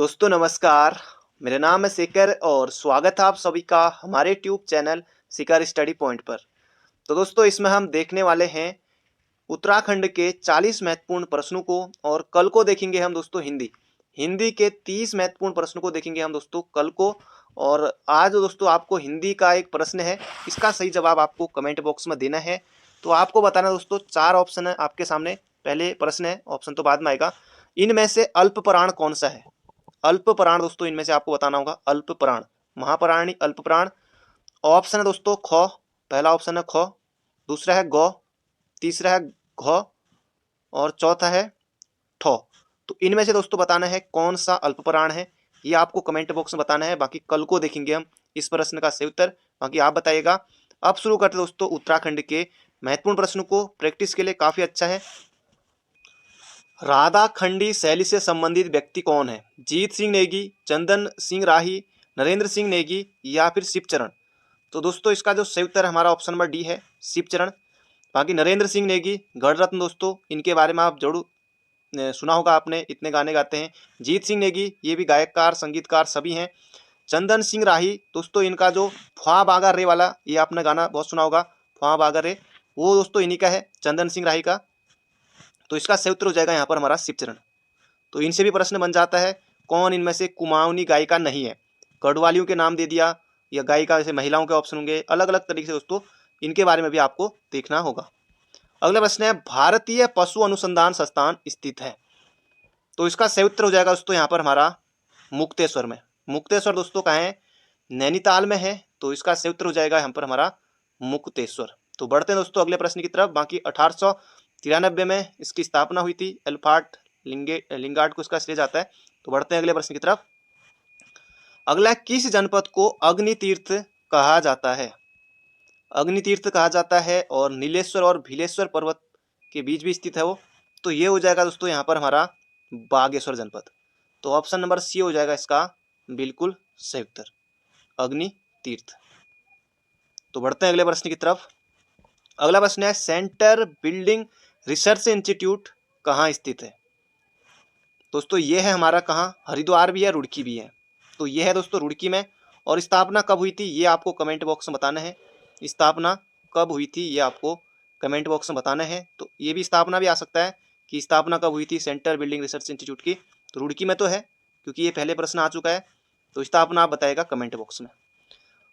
दोस्तों नमस्कार। मेरा नाम है शेखर और स्वागत है आप सभी का हमारे ट्यूब चैनल शिखर स्टडी पॉइंट पर। तो दोस्तों इसमें हम देखने वाले हैं उत्तराखंड के 40 महत्वपूर्ण प्रश्नों को और कल को देखेंगे हम दोस्तों हिंदी के 30 महत्वपूर्ण प्रश्नों को देखेंगे हम दोस्तों कल को। और आज दोस्तों आपको हिंदी का एक प्रश्न है, इसका सही जवाब आपको कमेंट बॉक्स में देना है। तो आपको बताना दोस्तों 4 ऑप्शन है आपके सामने। पहले प्रश्न है, ऑप्शन तो बाद में आएगा। इनमें से अल्पप्राण कौन सा है? अल्पप्राण दोस्तों इनमें से आपको बताना होगा। अल्पप्राण, महाप्राणी, अल्पप्राण। ऑप्शन है दोस्तों ख, पहला ऑप्शन है ख, दूसरा है गौ, तीसरा है घ और चौथा है ठ। तो इनमें से दोस्तों बताना है कौन सा अल्पप्राण है, ये आपको कमेंट बॉक्स में बताना है। बाकी कल को देखेंगे हम इस प्रश्न का सही उत्तर, बाकी आप बताइएगा। अब शुरू करते दोस्तों उत्तराखंड के महत्वपूर्ण प्रश्नों को, प्रैक्टिस के लिए काफी अच्छा है। राधाखंडी शैली से संबंधित व्यक्ति कौन है? जीत सिंह नेगी, चंदन सिंह राही, नरेंद्र सिंह नेगी या फिर शिवचरण? तो दोस्तों इसका जो सही उत्तर हमारा ऑप्शन नंबर डी है, शिवचरण। बाकी नरेंद्र सिंह नेगी गणरत्न दोस्तों, इनके बारे में आप जरूर सुना होगा आपने, इतने गाने गाते हैं। जीत सिंह नेगी ये भी गायककार संगीतकार सभी हैं। चंदन सिंह राही दोस्तों, इनका जो ख्वाब आगा रे वाला, ये आपने गाना बहुत सुना होगा, ख्वाब आगा रे, वो दोस्तों इन्हीं का है, चंदन सिंह राही का। तो इसका सही उत्तर हो जाएगा यहाँ पर हमारा शिवचरण। तो इनसे भी प्रश्न बन जाता है, कौन इनमें से कुमाऊनी गायिका नहीं है? गढ़वालियों के नाम दे दिया, या गायिका जैसे महिलाओं के ऑप्शन होंगे, अलग अलग तरीके से दोस्तों इनके बारे में भी आपको देखना होगा। अगला प्रश्न है, भारतीय पशु अनुसंधान संस्थान स्थित है? तो इसका सही उत्तर हो जाएगा दोस्तों यहाँ पर हमारा मुक्तेश्वर में। मुक्तेश्वर दोस्तों कहाँ है? नैनीताल में है। तो इसका सही उत्तर हो जाएगा यहाँ पर हमारा मुक्तेश्वर। तो बढ़ते हैं दोस्तों अगले प्रश्न की तरफ। बाकी 1893 में इसकी स्थापना हुई थी, एल्फार्ड लिंगार्ड को इसका श्रेय जाता है। तो बढ़ते हैं अगले प्रश्न की तरफ। अगला, किस जनपद को अग्नि तीर्थ कहा जाता है? अग्नि तीर्थ कहा जाता है और नीलेश्वर और भीलेश्वर पर्वत के बीच भी स्थित है वो। तो ये हो जाएगा दोस्तों यहाँ पर हमारा बागेश्वर जनपद। तो ऑप्शन नंबर सी हो जाएगा इसका बिल्कुल सही उत्तर, अग्नि तीर्थ। तो बढ़ते हैं अगले प्रश्न की तरफ। अगला प्रश्न है, सेंटर बिल्डिंग रिसर्च इंस्टीट्यूट कहाँ स्थित है? दोस्तों ये है हमारा कहाँ, हरिद्वार भी है, रुड़की भी है। तो ये है दोस्तों रुड़की में। और स्थापना कब हुई थी ये आपको कमेंट बॉक्स में बताना है। स्थापना कब हुई थी ये आपको कमेंट बॉक्स में बताना है। तो ये भी स्थापना भी आ सकता है कि स्थापना कब हुई थी सेंटर बिल्डिंग रिसर्च इंस्टीट्यूट की। तो रुड़की में तो है, क्योंकि ये पहले प्रश्न आ चुका है। तो स्थापना आप बताएगा कमेंट बॉक्स में।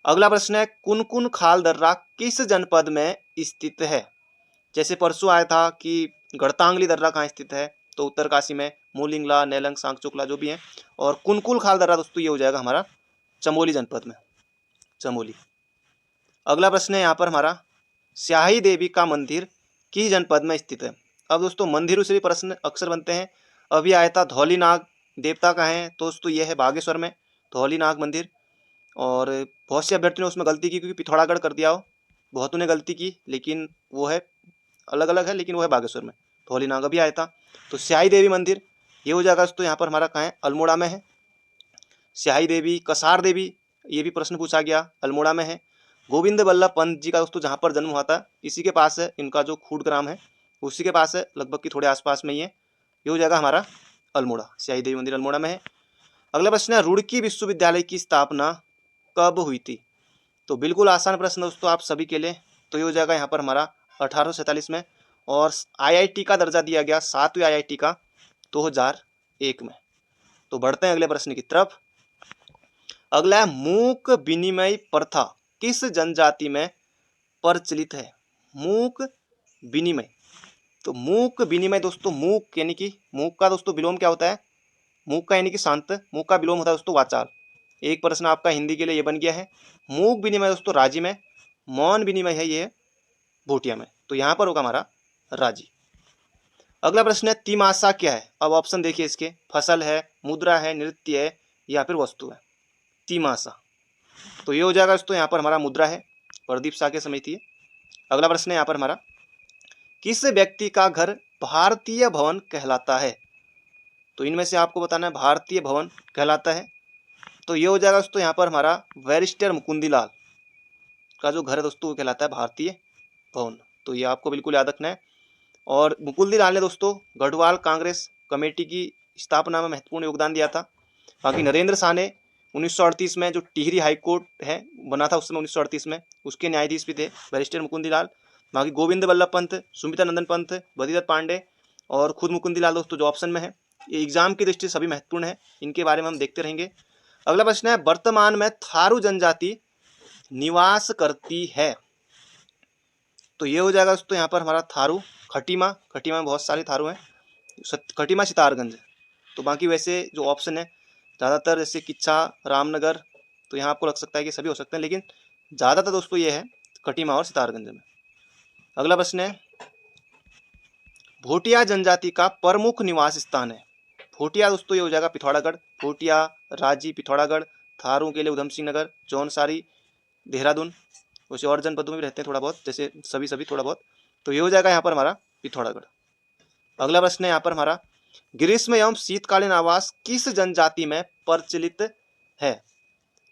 अगला प्रश्न है, कुनकुन खाल दर्रा किस जनपद में स्थित है? जैसे परसों आया था कि गढ़तांगली दर्रा कहाँ स्थित है, तो उत्तरकाशी में, मूलिंगला, नेलंग, सांगचोकला जो भी है। और कुनकुल खाल दर्रा दोस्तों ये हो जाएगा हमारा चमोली जनपद में, चमोली। अगला प्रश्न है यहाँ पर हमारा, स्याही देवी का मंदिर किस जनपद में स्थित है? अब दोस्तों मंदिरों से भी प्रश्न अक्सर बनते हैं। अभी आया था धौलीनाग देवता का है, तो दोस्तों ये है बागेश्वर में धौलीनाग मंदिर। और बहुत से अभ्यर्थियों ने उसमें गलती की, क्योंकि पिथौरागढ़ कर दिया हो, बहुतों ने गलती की, लेकिन वो है अलग अलग है, लेकिन वो है बागेश्वर में, धौलीनाग अभी आया था। तो स्याही देवी मंदिर ये हो जाएगा दोस्तों यहाँ पर हमारा कहाँ है, अल्मोड़ा में है। स्याही देवी, कसार देवी ये भी प्रश्न पूछा गया, अल्मोड़ा में है। गोविंद बल्लभ पंत जी का दोस्तों जहाँ पर जन्म हुआ था इसी के पास है, इनका जो खूड ग्राम है उसी के पास है, लगभग की थोड़े आसपास में ही है। ये हो जाएगा हमारा अल्मोड़ा, स्याही देवी मंदिर अल्मोड़ा में है। अगला प्रश्न है, रुड़की विश्वविद्यालय की स्थापना कब हुई थी? तो बिल्कुल आसान प्रश्न दोस्तों आप सभी के लिए। तो ये हो जाएगा यहाँ पर हमारा 1847 में। और आईआईटी का दर्जा दिया गया, 7वीं आईआईटी का, 2001 में। तो बढ़ते हैं अगले प्रश्न की तरफ। अगला है, मूक विनिमय प्रथा किस जनजाति में प्रचलित है? मूक विनिमय, तो मूक विनिमय दोस्तों, मूक यानी कि मूक का दोस्तों विलोम क्या होता है? मूक का यानी कि शांत, मूक का विलोम होता है दोस्तों वाचाल। एक प्रश्न आपका हिंदी के लिए ये बन गया है। मूक विनिमय दोस्तों राजी में, मौन विनिमय है ये भूटिया में। तो यहाँ पर होगा हमारा राजी। अगला प्रश्न है, तिमाशा क्या है? अब ऑप्शन देखिए इसके, फसल है, मुद्रा है, नृत्य है या फिर वस्तु है। तिमाशा, तो ये हो जाएगा दोस्तों यहाँ पर हमारा मुद्रा है, प्रदीप शाह के समय थी। अगला प्रश्न है यहाँ पर हमारा, किस व्यक्ति का घर भारतीय भवन कहलाता है? तो इनमें से आपको बताना है भारतीय भवन कहलाता है। तो ये हो जाएगा दोस्तों यहाँ पर हमारा बैरिस्टर मुकुंदी लाल का जो घर है दोस्तों वो कहलाता है भारतीय भवन। तो ये आपको बिल्कुल याद रखना है। और मुकुंदी लाल ने दोस्तों गढ़वाल कांग्रेस कमेटी की स्थापना में महत्वपूर्ण योगदान दिया था। बाकी नरेंद्र शाह ने 1938 में जो टिहरी हाई कोर्ट है बना था उस समय 1938 में, उसके न्यायाधीश भी थे बैरिस्टर मुकुंदीलाल। बाकी गोविंद बल्लभ पंत, सुमिता नंदन पंत, बद्रीदत्त पांडे और खुद मुकुंदीलाल दोस्तों जो ऑप्शन में है। ये एग्जाम की दृष्टि से सभी महत्वपूर्ण है, इनके बारे में हम देखते रहेंगे। अगला प्रश्न है, वर्तमान में थारू जनजाति निवास करती है। तो ये हो जाएगा दोस्तों यहाँ पर हमारा थारू, खटीमा, खटीमा में बहुत सारे थारू हैं, खटीमा सितारगंज। तो बाकी वैसे जो ऑप्शन है ज़्यादातर जैसे किच्छा, रामनगर, तो यहाँ आपको लग सकता है कि सभी हो सकते हैं, लेकिन ज़्यादातर दोस्तों ये है खटीमा और सितारगंज में। अगला प्रश्न है, भोटिया जनजाति का प्रमुख निवास स्थान है। भोटिया दोस्तों ये हो जाएगा पिथौरागढ़, भोटिया, राजी, पिथौरागढ़, थारू के लिए उधम सिंह नगर, जौनसारी, देहरादून, वैसे और जनपदों में भी रहते हैं थोड़ा बहुत, जैसे सभी थोड़ा बहुत। तो ये हो जाएगा यहाँ पर हमारा पिथौरागढ़। अगला प्रश्न है यहाँ पर हमारा, ग्रीष्म एवं शीतकालीन आवास किस जनजाति में प्रचलित है।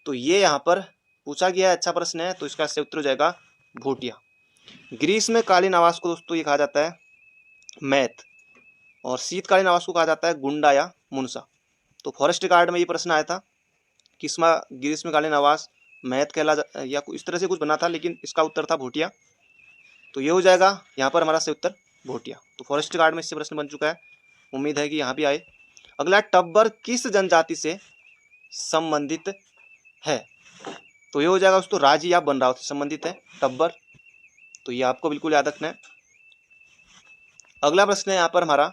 तो ये यहाँ पर पूछा गया है, अच्छा प्रश्न है, तो इसका सही उत्तर हो जाएगा भोटिया। ग्रीष्मकालीन आवास को दोस्तों ये कहा जाता है मैथ, और शीतकालीन आवास को कहा जाता है गुंडा या मुनसा। तो फॉरेस्ट गार्ड में ये प्रश्न आया था, ग्रीष्मकालीन आवास मैथ कहला या इस तरह से कुछ बना था, लेकिन इसका उत्तर था भोटिया। तो ये हो जाएगा यहाँ पर हमारा सही उत्तर भोटिया। तो फॉरेस्ट गार्ड में इससे प्रश्न बन चुका है, उम्मीद है कि यहाँ भी आए। अगला, टब्बर किस जनजाति से संबंधित है। तो ये हो जाएगा दोस्तों राजी या बनराव से संबंधित है टब्बर। तो ये आपको बिल्कुल याद रखना है। अगला प्रश्न है यहाँ पर हमारा,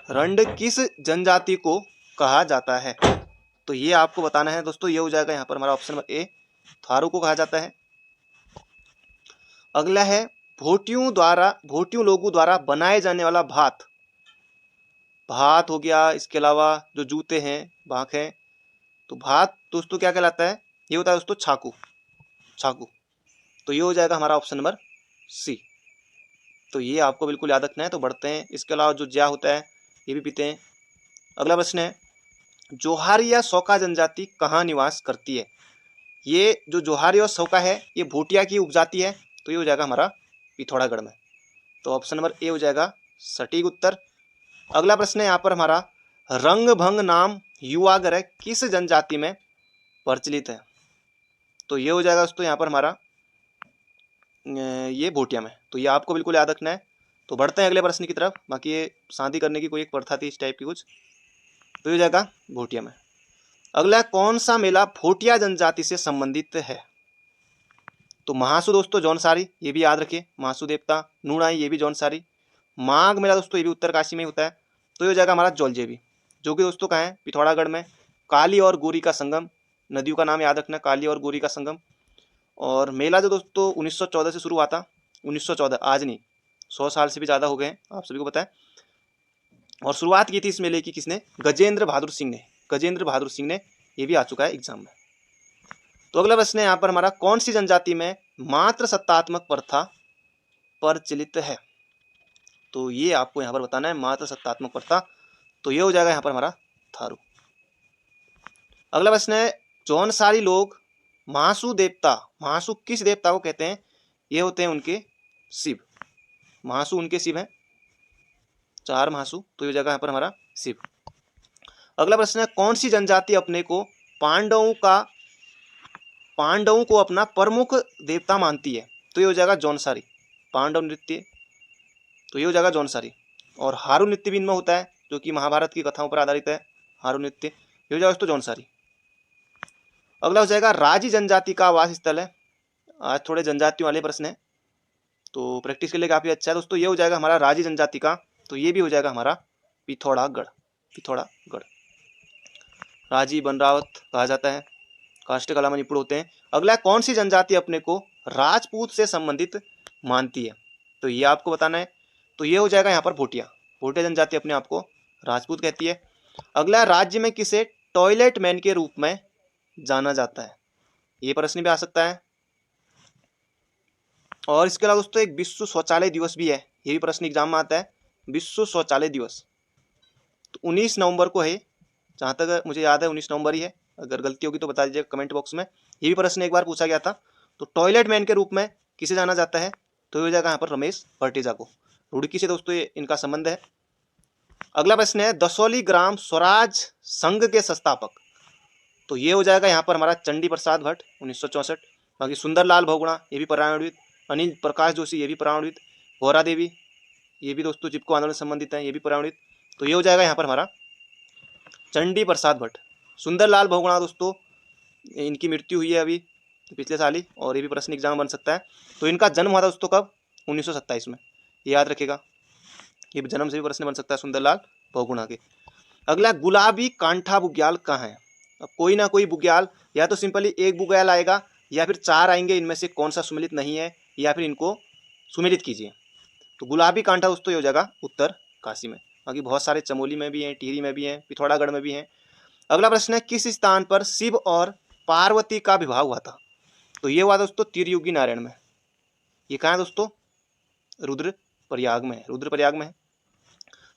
रंड किस जनजाति को कहा जाता है। तो ये आपको बताना है दोस्तों, ये हो जाएगा यहाँ पर हमारा ऑप्शन नंबर ए, थारू को कहा जाता है। अगला है, भोटियों लोगों द्वारा बनाए जाने वाला भात। भात हो गया, इसके अलावा जो जूते हैं, बांक हैं, तो भात दोस्तों क्या कहलाता है, ये होता है दोस्तों छाकू, छाकू। तो ये हो जाएगा हमारा ऑप्शन नंबर सी। तो ये आपको बिल्कुल याद रखना है। तो बढ़ते हैं, इसके अलावा जो ज्या होता है ये भी पीते हैं। अगला प्रश्न है, जोहारी या सौका जनजाति कहाँ निवास करती है। ये जो जोहारी और सौका है ये भोटिया की उपजाति है। तो ये हो जाएगा हमारा पिथौरागढ़ में। तो ऑप्शन नंबर ए हो जाएगा सटीक उत्तर। अगला प्रश्न है यहाँ पर हमारा, रंग भंग नाम युवा ग्रह किस जनजाति में प्रचलित है। तो ये हो जाएगा दोस्तों यहाँ पर हमारा ये भोटिया में। तो ये आपको बिल्कुल याद रखना है। तो बढ़ते हैं अगले प्रश्न की तरफ। बाकी ये शादी करने की कोई एक प्रथा थी इस टाइप की कुछ, तो ये हो जाएगा भोटिया में। अगला, कौन सा मेला भोटिया जनजाति से संबंधित है। तो महासू दोस्तों जौनसारी, ये भी याद रखिए, महासू देवता, नूणाई ये भी जौनसारी। माघ मेला दोस्तों ये भी उत्तरकाशी में होता है। तो ये हो जाएगा हमारा जौलजेबी, जो कि दोस्तों कहाँ है, पिथौरागढ़ में। काली और गोरी का संगम, नदियों का नाम याद रखना, काली और गोरी का संगम। और मेला जो दोस्तों 1914 से शुरू हुआ था, 1914, आज नहीं, 100 साल से भी ज़्यादा हो गए हैं, आप सभी को पता है। और शुरुआत की थी इस मेले की किसने, गजेंद्र बहादुर सिंह ने, गजेंद्र बहादुर सिंह ने। ये भी आ चुका है एग्जाम में। तो अगला प्रश्न है यहाँ पर हमारा, कौन सी जनजाति में मात्र सत्तात्मक प्रथा प्रचलित है। तो ये आपको यहाँ पर बताना है, मात्र सत्तात्मक प्रथा। तो ये हो जाएगा यहाँ पर हमारा थारू। अगला प्रश्न है, जौनसारी लोग महासू देवता, महासू किस देवता को कहते हैं। ये होते हैं उनके शिव, महासू उनके शिव हैं, 4 महासू। तो ये जगह यहाँ पर हमारा शिव। अगला प्रश्न है, कौन सी जनजाति अपने को पांडवों को अपना प्रमुख देवता मानती है। तो ये हो जाएगा जौनसारी, पांडव नृत्य। तो ये हो जाएगा जौनसारी। और हारू नृत्य भी इनमें होता है, जो कि महाभारत की कथाओं पर आधारित है, हारू नृत्य। ये हो जाएगा दोस्तों जौनसारी। अगला हो जाएगा, राजी जनजाति का आवास स्थल है। आज थोड़े जनजातियों वाले प्रश्न है, तो प्रैक्टिस के लिए काफ़ी अच्छा है दोस्तों। ये हो जाएगा हमारा राजी जनजाति का। तो ये भी हो जाएगा हमारा पिथौरागढ़, पिथौरागढ़। राजी बनरावत कहा जाता है, काष्ठ कला में निपुण होते हैं। अगला, कौन सी जनजाति अपने को राजपूत से संबंधित मानती है। तो ये आपको बताना है। तो ये हो जाएगा यहाँ पर भोटिया, भोटिया जनजाति अपने आप को राजपूत कहती है। अगला, राज्य में किसे टॉयलेट मैन के रूप में जाना जाता है। ये प्रश्न भी आ सकता है। और इसके अलावा दोस्तों एक विश्व शौचालय दिवस भी है, ये भी प्रश्न एग्जाम में आता है, विश्व शौचालय दिवस। तो 19 नवंबर को है, जहाँ तक मुझे याद है 19 नवंबर ही है। अगर गलती होगी तो बता दीजिएगा कमेंट बॉक्स में। ये भी प्रश्न एक बार पूछा गया था। तो टॉयलेट मैन के रूप में किसे जाना जाता है। तो ये हो जाएगा यहाँ पर रमेश भट्टीजा को। रुड़की से दोस्तों ये इनका संबंध है। अगला प्रश्न है दसौली ग्राम स्वराज संघ के संस्थापक, तो ये हो जाएगा यहाँ पर हमारा चंडी प्रसाद भट्ट 1964। बाकी सुंदरलाल बहुगुणा ये भी परमाणुविद, अनिल प्रकाश जोशी ये भी परमाणुविद, गौरा देवी ये भी दोस्तों चिपको आंदोलन से संबंधित है, ये भी परमाणुविद। तो ये हो जाएगा यहाँ पर हमारा चंडी प्रसाद भट्ट। सुंदरलाल बहुगुणा दोस्तों इनकी मृत्यु हुई है अभी पिछले साल ही, और ये भी प्रश्न एग्जाम बन सकता है। तो इनका जन्म हुआ था दोस्तों कब? 1927 में, ये याद रखेगा, ये जन्म से भी प्रश्न बन सकता है सुंदरलाल बहुगुणा के। अगला गुलाबी कांठा बुग्याल कहाँ है? अब कोई ना कोई बुग्याल, या तो सिंपली एक बुग्याल आएगा या फिर चार आएंगे, इनमें से कौन सा सुमेलित नहीं है, या फिर इनको सुमेलित कीजिए। तो गुलाबी कांठा दोस्तों ये हो जाएगा उत्तर काशी में। बाकी बहुत सारे चमोली में भी हैं, टिहरी में भी हैं, पिथौरागढ़ में भी हैं। अगला प्रश्न है किस स्थान पर शिव और पार्वती का विवाह हुआ था? तो ये हुआ दोस्तों त्रियुगी नारायण में। ये कहाँ है दोस्तों? रुद्रप्रयाग में है, रुद्रप्रयाग में है।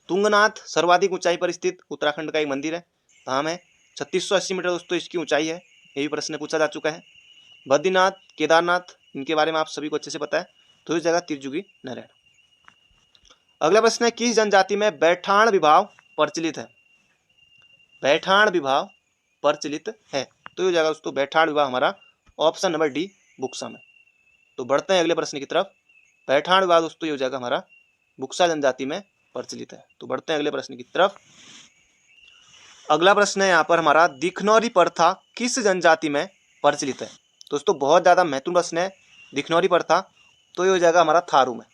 तुंगनाथ सर्वाधिक ऊंचाई पर स्थित उत्तराखंड का एक मंदिर है, धाम है, 3680 मीटर दोस्तों इसकी ऊंचाई है, ये भी प्रश्न पूछा जा चुका है। बद्रीनाथ, केदारनाथ, इनके बारे में आप सभी को अच्छे से पता है, तो इस जगह त्रियुगी नारायण। अगला प्रश्न है किस जनजाति में बैठाण विवाह प्रचलित है? बैठाण विवाह प्रचलित है, तो ये जगह दोस्तों बैठाण विवाह हमारा ऑप्शन नंबर डी बुक्सा में। तो बढ़ते हैं अगले प्रश्न की तरफ। बैठाण विवाह दोस्तों ये हो जाएगा हमारा बुक्सा जनजाति में प्रचलित है। तो बढ़ते हैं अगले प्रश्न की तरफ। अगला प्रश्न है यहाँ पर हमारा दिखनौरी प्रथा किस जनजाति में प्रचलित है? दोस्तों बहुत ज़्यादा महत्वपूर्ण प्रश्न है दिखनौरी प्रथा, तो ये हो जाएगा हमारा थारू में।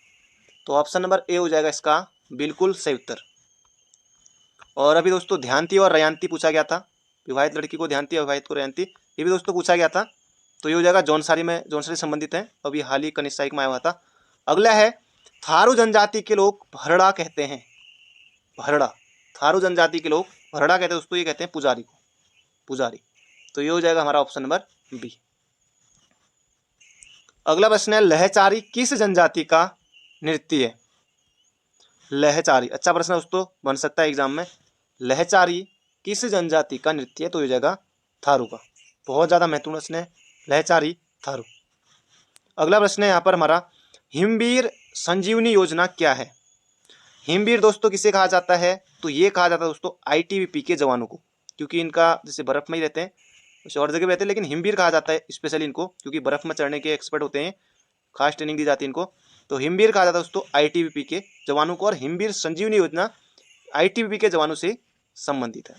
तो ऑप्शन नंबर ए हो जाएगा इसका बिल्कुल सही उत्तर। और अभी दोस्तों ध्यानती और रयांती पूछा गया था, विवाहित लड़की को ध्यानती और विवाहित को रयांती, ये भी दोस्तों पूछा गया था। तो ये हो जाएगा जौनसारी में, जौनसारी संबंधित है, अभी हाल ही कनिष्ठ साइक में आया हुआ था। अगला है थारू जनजाति के लोग भरड़ा कहते हैं, भरड़ा, थारू जनजाति के लोग भरड़ा कहते हैं दोस्तों, ये कहते हैं पुजारी को, पुजारी। तो ये हो जाएगा हमारा ऑप्शन नंबर बी। अगला प्रश्न है लहचारी किस जनजाति का नृत्य है? लहचारी, अच्छा प्रश्न दोस्तों बन सकता है एग्जाम में। लहचारी किस जनजाति का नृत्य है? तो ये हो जाएगा थारू का। बहुत ज़्यादा महत्वपूर्ण प्रश्न है, लहचारी थारू। अगला प्रश्न है यहाँ पर हमारा हिमवीर संजीवनी योजना क्या है? हिमवीर दोस्तों किसे कहा जाता है? तो ये कहा जाता है दोस्तों आईटीबीपी के जवानों को, क्योंकि इनका जैसे बर्फ में ही रहते हैं, कुछ और जगह भी रहते हैं, लेकिन हिमवीर कहा जाता है स्पेशली इनको, क्योंकि बर्फ में चढ़ने के एक्सपर्ट होते हैं, खास ट्रेनिंग दी जाती है इनको। तो हिमवीर कहा जाता है दोस्तों आईटीबीपी के जवानों को, और हिमवीर संजीवनी योजना आईटीबीपी के जवानों से संबंधित है।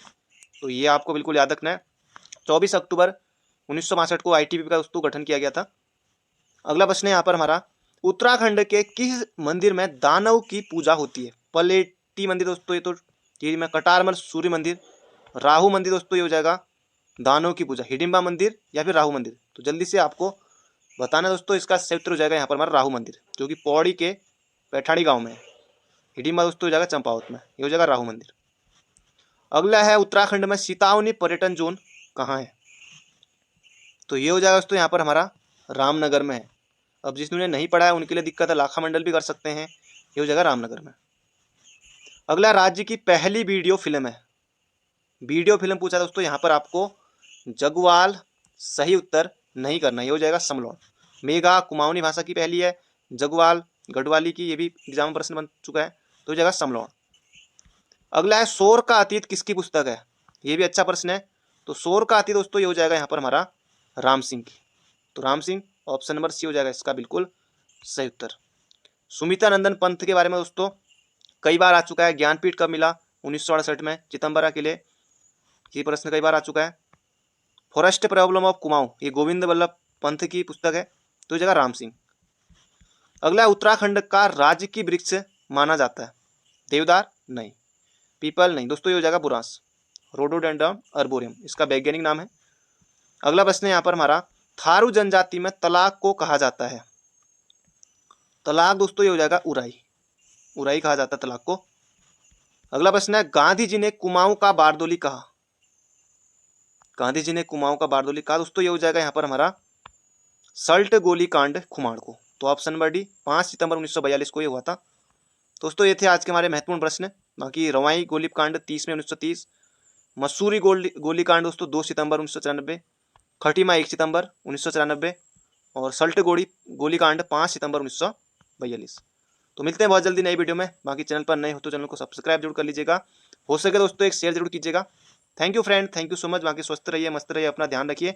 तो ये आपको बिल्कुल याद रखना है। 24 अक्टूबर 1962 को आईटीबीपी का दोस्तों गठन किया गया था। अगला प्रश्न है यहाँ पर हमारा उत्तराखंड के किस मंदिर में दानव की पूजा होती है? पलेटी मंदिर दोस्तों ये, तो ये में कटारमल सूर्य मंदिर, राहु मंदिर दोस्तों ये हो जाएगा दानव की पूजा, हिडिंबा मंदिर या फिर राहु मंदिर। तो जल्दी से आपको बताना दोस्तों, इसका सही उत्तर हो जाएगा यहाँ पर हमारा राहु मंदिर, जो कि पौड़ी के पैठाड़ी गांव में है। हिडिंबा दोस्तों हो जाएगा चंपावत में, ये हो जाएगा राहु मंदिर। अगला है उत्तराखंड में सीतावनी पर्यटन जोन कहाँ है? तो ये हो जाएगा दोस्तों यहाँ पर हमारा रामनगर में है। अब जिसने नहीं पढ़ा है उनके लिए दिक्कत है, लाखा मंडल भी कर सकते हैं, ये हो जाएगा रामनगर में। अगला राज्य की पहली वीडियो फिल्म है, वीडियो फिल्म पूछा दोस्तों, यहाँ पर आपको जगवाल सही उत्तर नहीं करना, ये हो जाएगा समलौन। मेघा कुमाऊनी भाषा की पहली है, जगवाल गढ़वाली की, ये भी एग्जाम प्रश्न बन चुका है, तो जगह समलौन। अगला है शोर का अतीत किसकी पुस्तक है? ये भी अच्छा प्रश्न है। तो शोर का अतीत दोस्तों ये हो जाएगा यहाँ पर हमारा राम सिंह की। तो Ram Singh option number C हो जाएगा इसका बिल्कुल सही उत्तर। सुमिता नंदन पंथ के बारे में दोस्तों कई बार आ चुका है, ज्ञानपीठ कब मिला? 1968 में चिदम्बरा के लिए, ये प्रश्न कई बार आ चुका है। फॉरेस्ट प्रॉब्लम ऑफ कुमाऊं, ये गोविंद वल्लभ पंथ की पुस्तक है, तो ये जगह राम सिंह। अगला उत्तराखंड का राज्य की वृक्ष माना जाता है, देवदार नहीं, पीपल नहीं दोस्तों, ये हो जाएगा बुरांस, रोडोडेंड्रम अर्बोरियम इसका वैज्ञानिक नाम है। अगला प्रश्न है यहाँ पर हमारा थारू जनजाति में तलाक को कहा जाता है? तलाक दोस्तों ये हो जाएगा उराई, उराई कहा जाता है तलाक को। अगला प्रश्न है गांधी जी ने कुमाऊं का बारदोली कहा? गांधी जी ने कुमाऊं का बारदोली कहा दोस्तों, ये हो जाएगा यहाँ पर हमारा सल्ट गोली कांड खुमाड़ को। तो ऑप्शन नंबर डी 5 सितंबर 1942 को ये हुआ था। दोस्तों ये थे आज के हमारे महत्वपूर्ण प्रश्न। बाकी रवाई गोली कांड 30 में 1930, मसूरी गोली कांड दोस्तों 2 सितंबर 1994, खटीमा 1 सितंबर 1994 और सल्ट गोली कांड 5 सितंबर 1942। तो मिलते हैं बहुत जल्दी नई वीडियो में। बाकी चैनल पर नए हो तो चैनल को सब्सक्राइब जरूर कर लीजिएगा, हो सके दोस्तों एक शेयर जरूर कीजिएगा। Thank you friend, thank you so much. बाकी स्वस्थ रहिए, मस्त रहिए, अपना ध्यान रखिए।